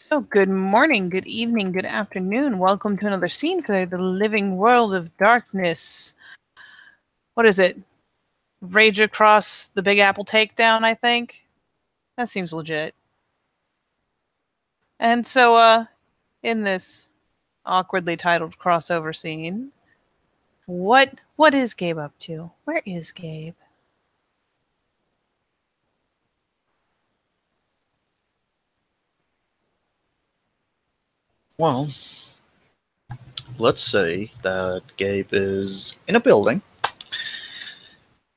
So, good morning, good evening, good afternoon. Welcome to another scene for the living world of darkness. What is it? Rage Across the Big Apple Takedown, I think? That seems legit. And so, in this awkwardly titled crossover scene, what is Gabe up to? Where is Gabe? Well, let's say that Gabe is in a building,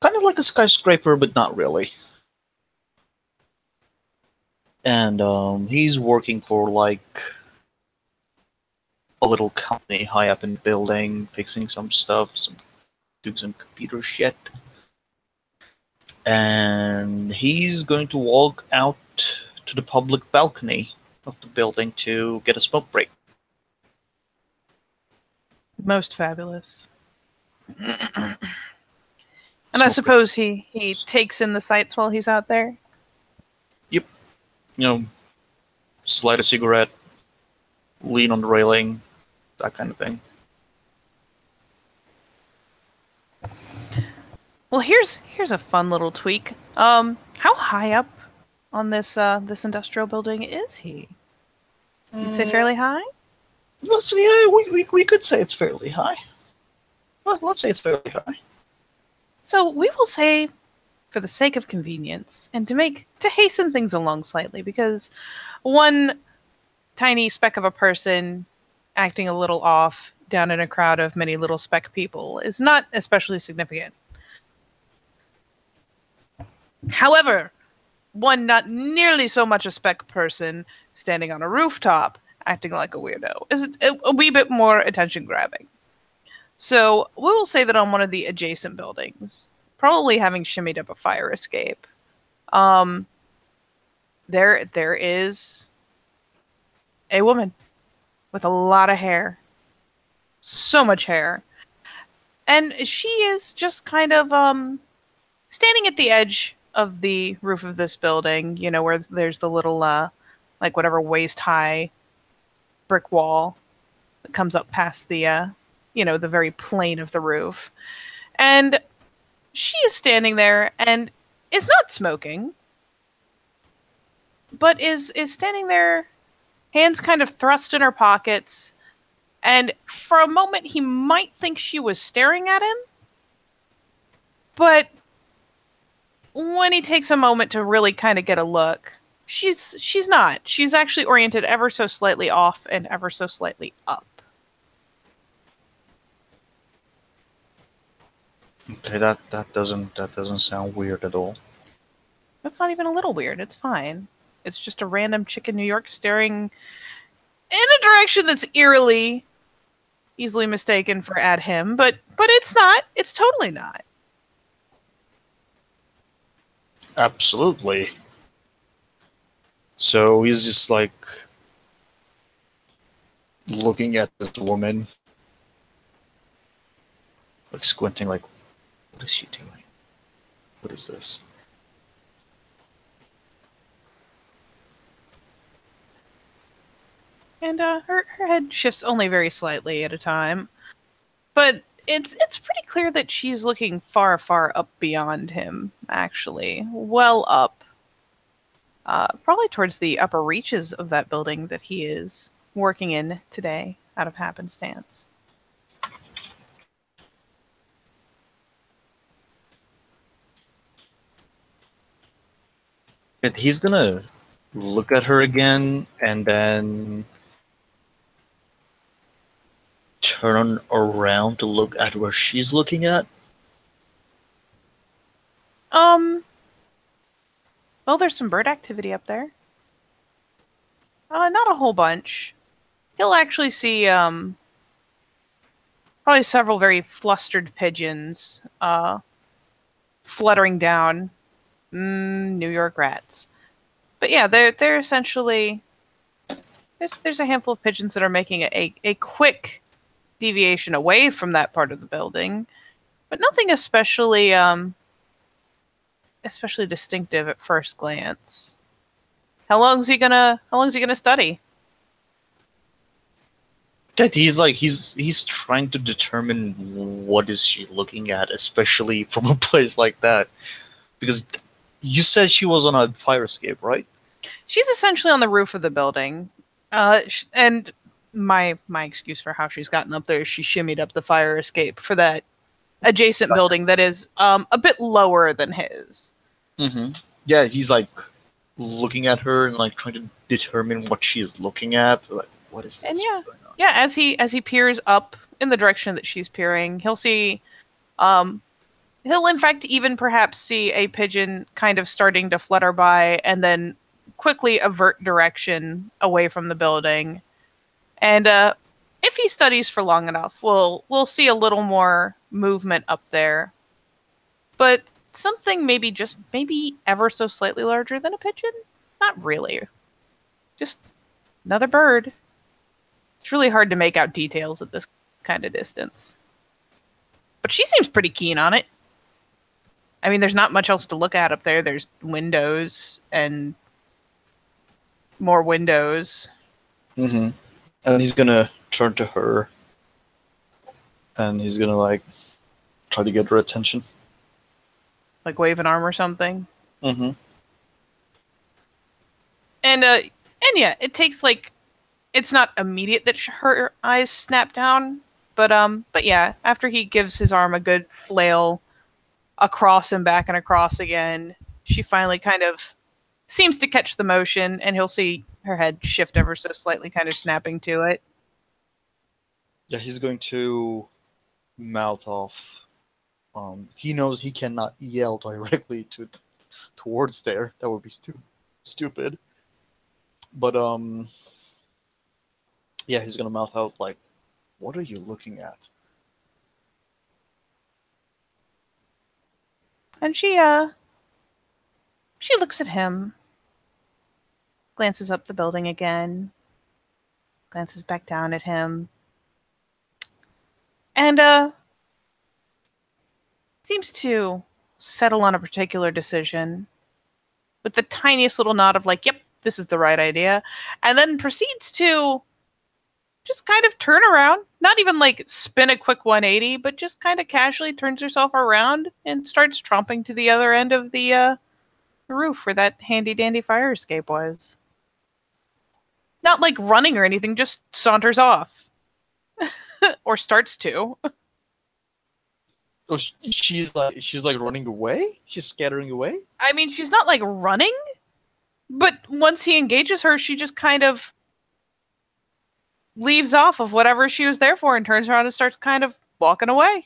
kind of like a skyscraper, but not really. And he's working for like a little company high up in the building, fixing some stuff, doing some computer shit. And he's going to walk out to the public balcony of the building to get a smoke break. Most fabulous. And I Smoke break. suppose he takes in the sights while he's out there? Yep. You know, slide a cigarette, lean on the railing, that kind of thing. Well, here's a fun little tweak. How high up on this industrial building is he? You'd say fairly high? Let's see, yeah, we could say it's fairly high. Well, let's say it's fairly high. So we will say, for the sake of convenience, and to hasten things along slightly, because one tiny speck of a person acting a little off down in a crowd of many little speck people is not especially significant. However, one not nearly so much a speck person standing on a rooftop acting like a weirdo is a wee bit more attention grabbing. So we will say that on one of the adjacent buildings, probably having shimmied up a fire escape, um, there is a woman with a lot of hair, so much hair, and she is just kind of standing at the edge of the roof of this building. You know, where there's the little like whatever waist high brick wall that comes up past the the very plane of the roof. And she is standing there and is not smoking, but is standing there, hands kind of thrust in her pockets. And for a moment, he might think she was staring at him, but when he takes a moment to really kind of get a look, she's not. She's actually oriented ever so slightly off and ever so slightly up. Okay, that doesn't sound weird at all. That's not even a little weird. It's fine. It's just a random chick in New York staring in a direction that's eerily easily mistaken for at him, but it's not. It's totally not. Absolutely. So he's just like looking at this woman, like squinting, like, what is she doing? What is this? And her head shifts only very slightly at a time, but it's pretty clear that she's looking far up beyond him. Actually, well up, probably towards the upper reaches of that building that he is working in today, out of happenstance. And he's gonna look at her again and then turn around to look at where she's looking at. Um, well, there's some bird activity up there. Not a whole bunch. He'll actually see probably several very flustered pigeons fluttering down. New York rats. But yeah, they're essentially there's a handful of pigeons that are making a quick deviation away from that part of the building, but nothing especially distinctive at first glance. How long is he gonna study? that he's trying to determine what is she looking at, especially from a place like that. Because you said she was on a fire escape, right? She's essentially on the roof of the building. And my excuse for how she's gotten up there is she shimmied up the fire escape for that adjacent Gotcha. building that is a bit lower than his. Mm-hmm. Yeah, he's like looking at her and like trying to determine what she's looking at. Like, what is And this? yeah, What's going on? yeah, as he peers up in the direction that she's peering, he'll see um he'll in fact even perhaps see a pigeon kind of starting to flutter by and then quickly avert direction away from the building. And if he studies for long enough, we'll see a little more movement up there. But something maybe ever so slightly larger than a pigeon? Not really. Just another bird. It's really hard to make out details at this kind of distance. But she seems pretty keen on it. I mean, there's not much else to look at up there. There's windows and more windows. Mm-hmm. And he's gonna turn to her, and he's gonna like try to get her attention. Like wave an arm or something. Mm-hmm. And yeah, it takes like it's not immediate that her eyes snap down, but yeah, after he gives his arm a good flail across and back and across again, she finally kind of seems to catch the motion, and he'll see her head shift ever so slightly, kind of snapping to it. Yeah, he's going to mouth off. He knows he cannot yell directly towards there. That would be stupid. But yeah, he's gonna mouth out like, "What are you looking at?" And she looks at him, glances up the building again, glances back down at him, and seems to settle on a particular decision with the tiniest little nod of like, "Yep, this is the right idea," and then proceeds to just kind of turn around, not even like spin a quick 180, but just kind of casually turns herself around and starts tromping to the other end of the roof where that handy dandy fire escape was. Not like running or anything, just saunters off. Or starts to. Oh, she's like running away. She's scattering away. I mean, she's not like running, but once he engages her, she just kind of leaves off of whatever she was there for and turns around and starts kind of walking away.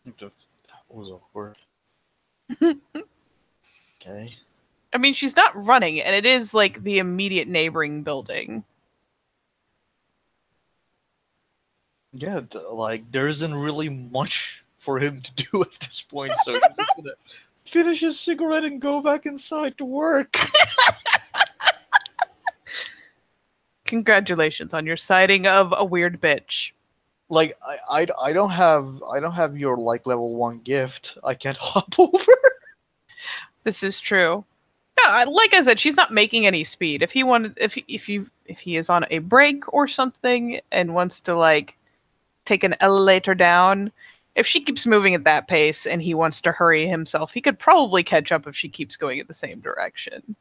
That was awkward. Okay. I mean, she's not running, and it is like the immediate neighboring building. Yeah, like there isn't really much for him to do at this point, so he's just gonna finish his cigarette and go back inside to work. Congratulations on your sighting of a weird bitch. Like I don't have your like level 1 gift. I can't hop over. This is true. No, like I said, she's not making any speed. If he is on a break or something and wants to like take an elevator down, if she keeps moving at that pace and he wants to hurry himself, he could probably catch up if she keeps going at the same direction.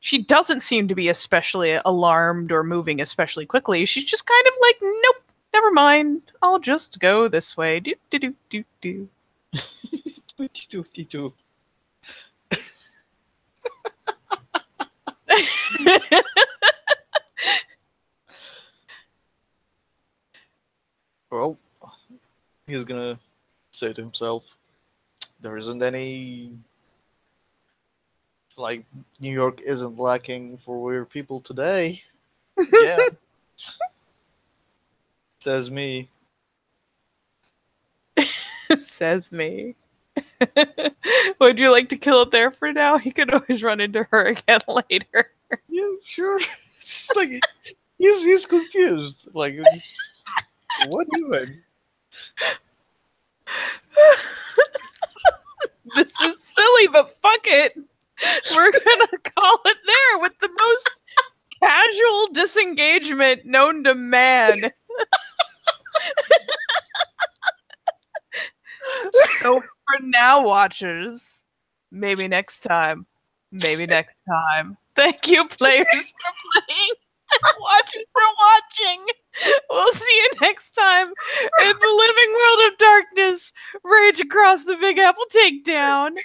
She doesn't seem to be especially alarmed or moving especially quickly. She's just kind of like, nope, never mind. I'll just go this way. Do do do do do. Well, he's gonna say to himself, there isn't any, like, New York isn't lacking for weird people today. Yeah. Says me. Says me. Would you like to kill it there for now? He could always run into her again later. Yeah, sure. It's just like he's confused. Like, what even? This is silly, but fuck it. We're gonna call it there with the most engagement known to man. So for now, watchers, maybe next time. Maybe next time. Thank you, players, for playing and watchers for watching. We'll see you next time in the living world of darkness. Rage across the Big Apple Takedown.